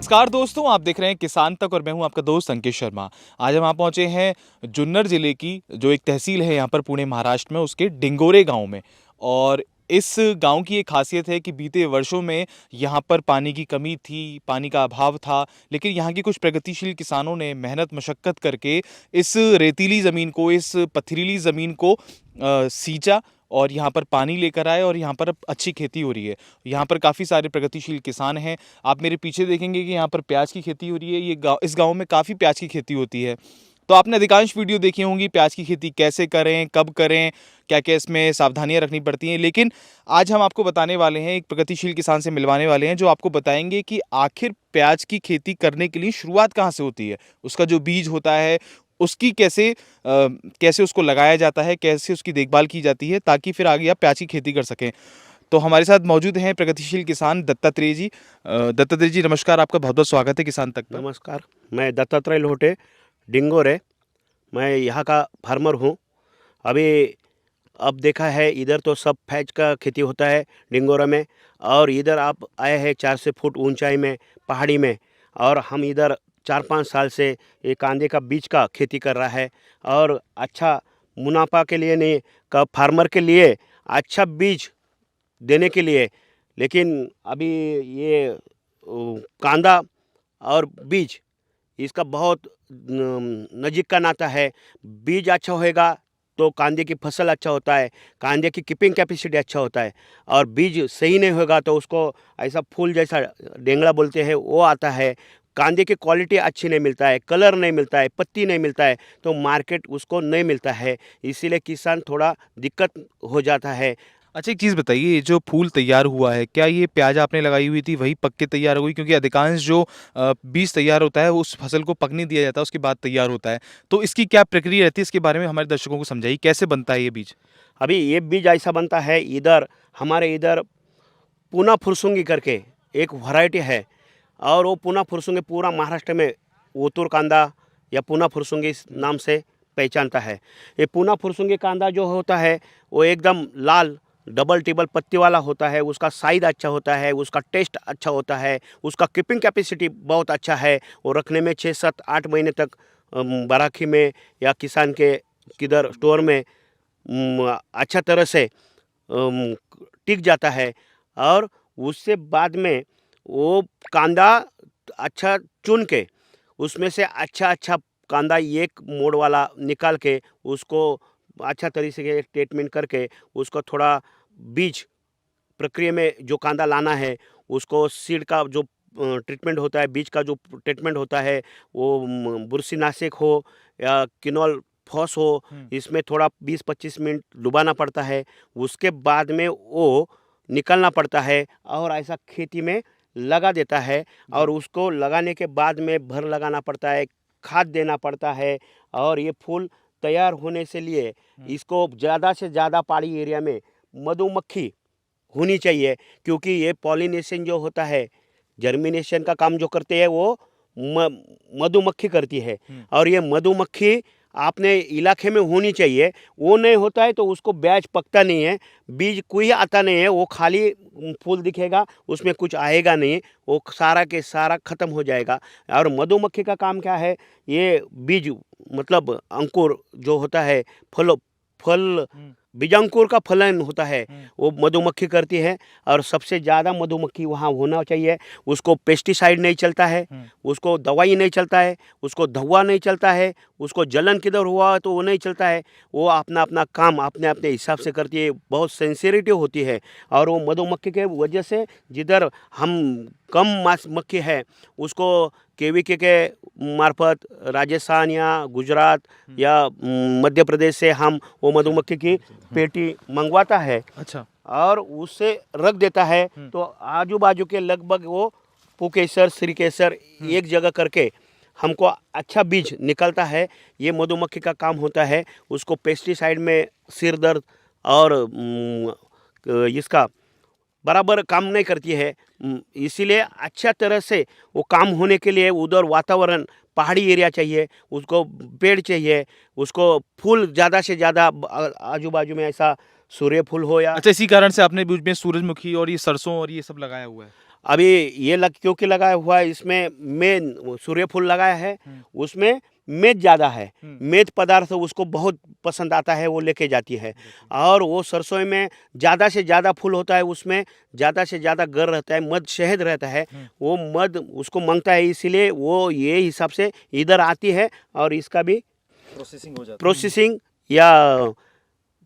नमस्कार दोस्तों, आप देख रहे हैं किसान तक और मैं हूं आपका दोस्त अंकित शर्मा। आज हम यहाँ पहुंचे हैं जुन्नर जिले की जो एक तहसील है यहाँ पर पुणे महाराष्ट्र में, उसके डिंगोरे गांव में। और इस गांव की एक खासियत है कि बीते वर्षों में यहाँ पर पानी की कमी थी, पानी का अभाव था, लेकिन यहाँ के कुछ प्रगतिशील किसानों ने मेहनत मशक्कत करके इस रेतीली ज़मीन को, इस पथरीली ज़मीन को सींचा और यहाँ पर पानी लेकर आए और यहाँ पर अब अच्छी खेती हो रही है। यहाँ पर काफ़ी सारे प्रगतिशील किसान हैं। आप मेरे पीछे देखेंगे कि यहाँ पर प्याज की खेती हो रही है। इस गांव में काफ़ी प्याज की खेती होती है। तो आपने अधिकांश वीडियो देखी होंगी प्याज की खेती कैसे करें, कब करें, क्या क्या इसमें सावधानियां रखनी पड़ती हैं। लेकिन आज हम आपको बताने वाले हैं, एक प्रगतिशील किसान से मिलवाने वाले हैं जो आपको बताएंगे कि आखिर प्याज की खेती करने के लिए शुरुआत कहाँ से होती है, उसका जो बीज होता है उसकी कैसे उसको लगाया जाता है, कैसे उसकी देखभाल की जाती है ताकि फिर आगे आप प्याज की खेती कर सकें। तो हमारे साथ मौजूद हैं प्रगतिशील किसान दत्तात्रेय जी। दत्तात्रेय जी नमस्कार, आपका बहुत बहुत स्वागत है किसान तक पर। नमस्कार, मैं दत्तात्रेय लोहटे, डिंगोरे। मैं यहाँ का फार्मर हूँ। अब देखा है इधर तो सब फैज का खेती होता है डिंगोरा में, और इधर आप आए हैं 400 फुट ऊंचाई में, पहाड़ी में। और हम इधर 4-5 साल से ये कांदे का बीज का खेती कर रहा है, और अच्छा मुनाफा के लिए नहीं, का फार्मर के लिए अच्छा बीज देने के लिए। लेकिन अभी ये कांदा और बीज इसका बहुत नज़दीक का नाता है। बीज अच्छा होएगा तो कांदे की फसल अच्छा होता है, कांदे की कीपिंग कैपेसिटी अच्छा होता है। और बीज सही नहीं होगा तो उसको ऐसा फूल जैसा डेंगड़ा बोलते हैं वो आता है। कांदे की क्वालिटी अच्छी नहीं मिलता है, कलर नहीं मिलता है, पत्ती नहीं मिलता है, तो मार्केट उसको नहीं मिलता है। इसीलिए किसान थोड़ा दिक्कत हो जाता है। अच्छा, एक चीज़ बताइए, ये जो फूल तैयार हुआ है क्या ये प्याज आपने लगाई हुई थी वही पक के तैयार हो गई? क्योंकि अधिकांश जो बीज तैयार होता है उस फसल को पकने दिया जाता है, उसके बाद तैयार होता है। तो इसकी क्या प्रक्रिया रहती है, इसके बारे में हमारे दर्शकों को समझाइए, कैसे बनता है ये बीज? अभी ये बीज ऐसा बनता है, इधर हमारे इधर पूना फुरसुंगी करके एक वैरायटी है, और वो पूना फुरसुंगी पूरा महाराष्ट्र में ओतूर कांदा या पूना फुरसुंगी इस नाम से पहचानता है। ये पूना फुरसुंगी कांदा जो होता है वो एकदम लाल डबल टिबल पत्ती वाला होता है। उसका साइज अच्छा होता है, उसका टेस्ट अच्छा होता है, उसका कीपिंग कैपेसिटी बहुत अच्छा है। वो रखने में 6-7-8 महीने तक बराखी में या किसान के किधर स्टोर में अच्छा तरह से टिक जाता है। और उससे बाद में वो कांदा अच्छा चुन के उसमें से अच्छा अच्छा कांदा एक मोड़ वाला निकाल के उसको अच्छा तरीके से ट्रीटमेंट करके उसको थोड़ा बीज प्रक्रिया में जो कांदा लाना है उसको सीड का जो ट्रीटमेंट होता है, बीज का जो ट्रीटमेंट होता है, वो बुरशीनाशक हो या किनोल फॉस हो, इसमें थोड़ा 20-25 मिनट डुबाना पड़ता है। उसके बाद में वो निकलना पड़ता है और ऐसा खेती में लगा देता है। और उसको लगाने के बाद में भर लगाना पड़ता है, खाद देना पड़ता है। और ये फूल तैयार होने से लिए इसको ज़्यादा से ज़्यादा पहाड़ी एरिया में मधुमक्खी होनी चाहिए, क्योंकि ये पॉलिनेशन जो होता है, जर्मिनेशन का काम जो करते हैं वो मधुमक्खी करती है। और ये मधुमक्खी आपने इलाके में होनी चाहिए। वो नहीं होता है तो उसको बैच पकता नहीं है, बीज कोई आता नहीं है, वो खाली फूल दिखेगा, उसमें कुछ आएगा नहीं, वो सारा के सारा ख़त्म हो जाएगा। और मधुमक्खी का काम क्या है, ये बीज मतलब अंकुर जो होता है, फल बीजांकुर का फलन होता है, वो मधुमक्खी करती है। और सबसे ज़्यादा मधुमक्खी वहाँ होना चाहिए। उसको पेस्टिसाइड नहीं चलता है, उसको दवाई नहीं चलता है, उसको धुआं नहीं चलता है, उसको जलन किधर हुआ तो वो नहीं चलता है। वो अपना अपना काम अपने अपने हिसाब से करती है, बहुत सेंसिटिव होती है। और वो मधुमक्खी के वजह से जिधर हम कम मक्खी है उसको केवीके के मार्फत राजस्थान या गुजरात या मध्य प्रदेश से हम वो मधुमक्खी की पेटी मंगवाता है। अच्छा। और उससे रख देता है, तो आजू बाजू के लगभग वो पुकेसर श्रीकेसर एक जगह करके हमको अच्छा बीज निकलता है। ये मधुमक्खी का काम होता है। उसको पेस्टिसाइड में सिर दर्द और इसका बराबर काम नहीं करती है। इसीलिए अच्छा तरह से वो काम होने के लिए उधर वातावरण पहाड़ी एरिया चाहिए, उसको पेड़ चाहिए, उसको फूल ज़्यादा से ज़्यादा आजू बाजू में ऐसा सूर्य फूल हो या। अच्छा, इसी कारण से आपने बीच में सूरजमुखी और ये सरसों और ये सब लगाया हुआ है? अभी ये क्योंकि लगाया हुआ है, इसमें मेन सूर्यफूल लगाया है, उसमें मेद ज़्यादा है, मेद पदार्थ उसको बहुत पसंद आता है, वो लेके जाती है। और वो सरसों में ज़्यादा से ज़्यादा फूल होता है, उसमें ज़्यादा से ज़्यादा गर रहता है, मध शहद रहता है, वो मध उसको मांगता है, इसीलिए वो ये हिसाब से इधर आती है और इसका भी प्रोसेसिंग या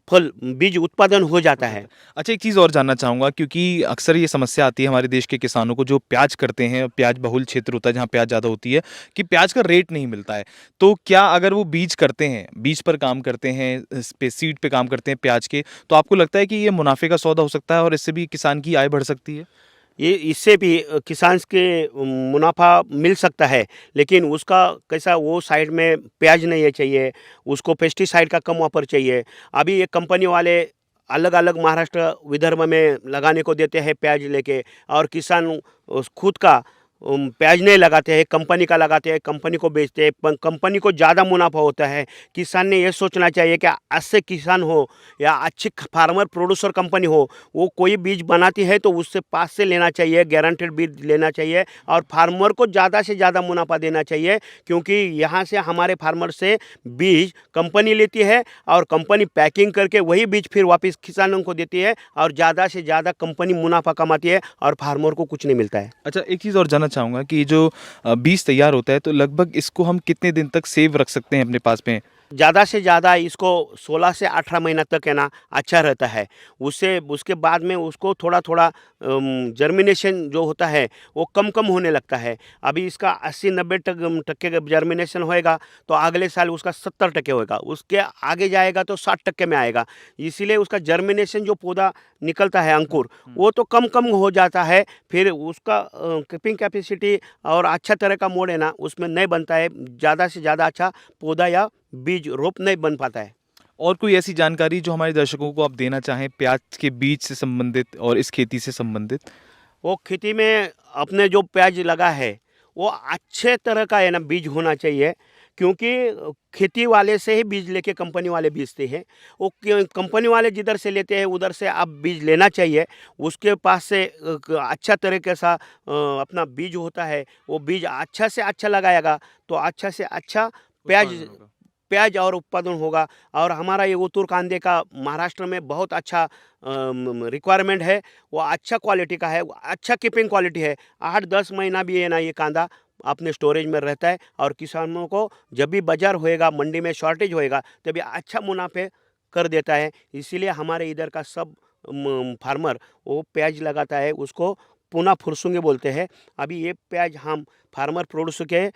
फल बीज उत्पादन हो जाता है। अच्छा, एक चीज़ और जानना चाहूँगा, क्योंकि अक्सर ये समस्या आती है हमारे देश के किसानों को जो प्याज करते हैं, प्याज बहुल क्षेत्र होता है जहाँ प्याज ज़्यादा होती है, कि प्याज का रेट नहीं मिलता है। तो क्या अगर वो बीज करते हैं, बीज पर काम करते हैं, इस पे सीड पे काम करते हैं प्याज के, तो आपको लगता है कि ये मुनाफे का सौदा हो सकता है और इससे भी किसान की आय बढ़ सकती है? ये इससे भी किसान के मुनाफा मिल सकता है, लेकिन उसका कैसा वो साइड में प्याज नहीं है चाहिए, उसको पेस्टिसाइड का कम वापर चाहिए। अभी ये कंपनी वाले अलग अलग महाराष्ट्र विदर्भ में लगाने को देते हैं प्याज लेके, और किसान खुद का प्याज नहीं लगाते हैं, कंपनी का लगाते हैं, कंपनी को बेचते हैं, कंपनी को ज़्यादा मुनाफा होता है। किसान ने ये सोचना चाहिए कि अच्छे किसान हो या अच्छी फार्मर प्रोड्यूसर कंपनी हो, वो कोई बीज बनाती है तो उससे पास से लेना चाहिए, गारंटेड बीज लेना चाहिए और फार्मर को ज़्यादा से ज़्यादा मुनाफा देना चाहिए, क्योंकि यहाँ से हमारे फार्मर से बीज कंपनी लेती है और कंपनी पैकिंग करके वही बीज फिर वापस किसानों को देती है और ज़्यादा से ज़्यादा कंपनी मुनाफा कमाती है और फार्मर को कुछ नहीं मिलता है। अच्छा, एक चीज़ और जानना चाहूँगा कि जो बीज तैयार होता है, तो लगभग इसको हम कितने दिन तक सेव रख सकते हैं अपने पास में? ज़्यादा से ज़्यादा इसको 16 से 18 महीना तक है ना अच्छा रहता है। उससे उसके बाद में उसको थोड़ा थोड़ा जर्मिनेशन जो होता है वो कम कम होने लगता है। अभी इसका 80-90 टक्के का जर्मिनेशन होएगा तो अगले साल उसका 70% होएगा, उसके आगे जाएगा तो 60% में आएगा। इसीलिए उसका जर्मिनेशन जो पौधा निकलता है अंकुर, वो तो कम कम हो जाता है, फिर उसका कीपिंग कैपेसिटी और अच्छा तरह का मोड़ है ना उसमें नहीं बनता है, ज़्यादा से ज़्यादा अच्छा पौधा या बीज रोप नहीं बन पाता है। और कोई ऐसी जानकारी जो हमारे दर्शकों को आप देना चाहें प्याज के बीज से संबंधित और इस खेती से संबंधित? वो खेती में अपने जो प्याज लगा है वो अच्छे तरह का है ना बीज होना चाहिए, क्योंकि खेती वाले से ही बीज लेके कंपनी वाले बेचते हैं। वो कंपनी वाले जिधर से लेते हैं उधर से आप बीज लेना चाहिए, उसके पास से अच्छा तरीके सा अपना बीज होता है, वो बीज अच्छा से अच्छा लगाएगा तो अच्छा से अच्छा प्याज प्याज और उत्पादन होगा। और हमारा ये उत्तर कांदे का महाराष्ट्र में बहुत अच्छा रिक्वायरमेंट है, वो अच्छा क्वालिटी का है, वो अच्छा कीपिंग क्वालिटी है। 8-10 महीना भी है ना ये कांदा अपने स्टोरेज में रहता है और किसानों को जब भी बाजार होएगा, मंडी में शॉर्टेज होएगा, तभी अच्छा मुनाफे कर देता है। इसीलिए हमारे इधर का सब फार्मर वो प्याज लगाता है, उसको पूना फुरसुंगी बोलते हैं। अभी ये प्याज हम फार्मर प्रोड्यूसर के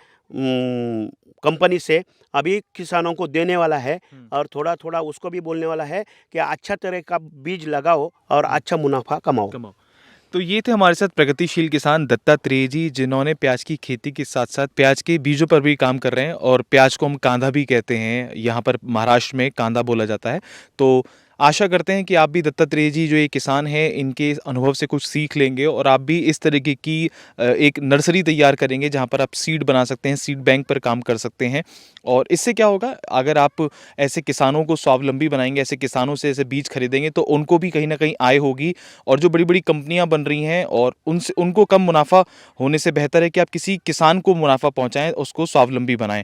कंपनी से अभी किसानों को देने वाला है और थोड़ा थोड़ा उसको भी बोलने वाला है कि अच्छा तरह का बीज लगाओ और अच्छा मुनाफा कमाओ। तो ये थे हमारे साथ प्रगतिशील किसान दत्तात्रेय जी, जिन्होंने प्याज की खेती के साथ साथ प्याज के बीजों पर भी काम कर रहे हैं और प्याज को हम कांदा भी कहते हैं, यहाँ पर महाराष्ट्र में कांदा बोला जाता है। तो आशा करते हैं कि आप भी दत्तात्रेय जी जो ये किसान हैं इनके अनुभव से कुछ सीख लेंगे और आप भी इस तरीके की एक नर्सरी तैयार करेंगे जहाँ पर आप सीड बना सकते हैं, सीड बैंक पर काम कर सकते हैं। और इससे क्या होगा, अगर आप ऐसे किसानों को स्वावलंबी बनाएंगे, ऐसे किसानों से ऐसे बीज खरीदेंगे तो उनको भी कहीं ना कहीं आय होगी। और जो बड़ी बड़ी कंपनियां बन रही हैं और उनको कम मुनाफा होने से बेहतर है कि आप किसी किसान को मुनाफा पहुंचाएं, उसको स्वावलंबी बनाएं।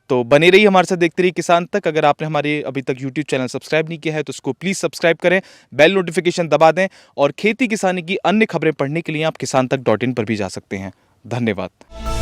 तो बने रहिए हमारे साथ, देखते रहिए किसान तक। अगर आपने हमारे अभी तक यूट्यूब चैनल सब्सक्राइब नहीं किया है तो उसको प्लीज़ सब्सक्राइब करें, बेल नोटिफिकेशन दबा दें और खेती किसानी की अन्य खबरें पढ़ने के लिए आप किसान तक .in पर भी जा सकते हैं। धन्यवाद।